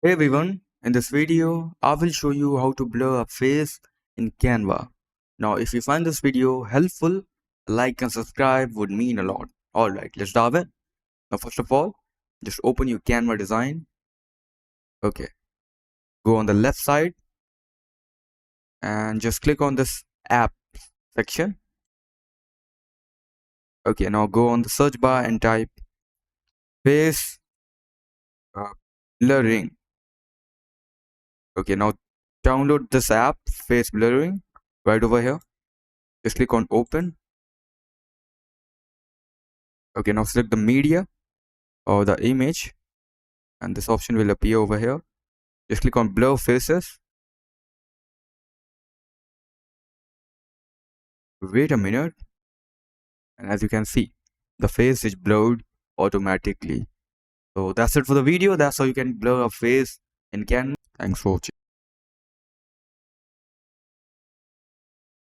Hey everyone, in this video, I will show you how to blur a face in Canva. Now, if you find this video helpful, like and subscribe would mean a lot. Alright, let's dive in. Now, first of all, just open your Canva design. Okay, go on the left side and just click on this app section. Okay, now go on the search bar and type face uh, blurring. Okay, now download this app, face blurring, right over here. Just click on open. Okay, now select the media or the image and this option will appear over here. Just click on blur faces. Wait a minute, and as you can see, the face is blurred automatically. So that's it for the video. That's how you can blur a face in Canva. Thanks for watching.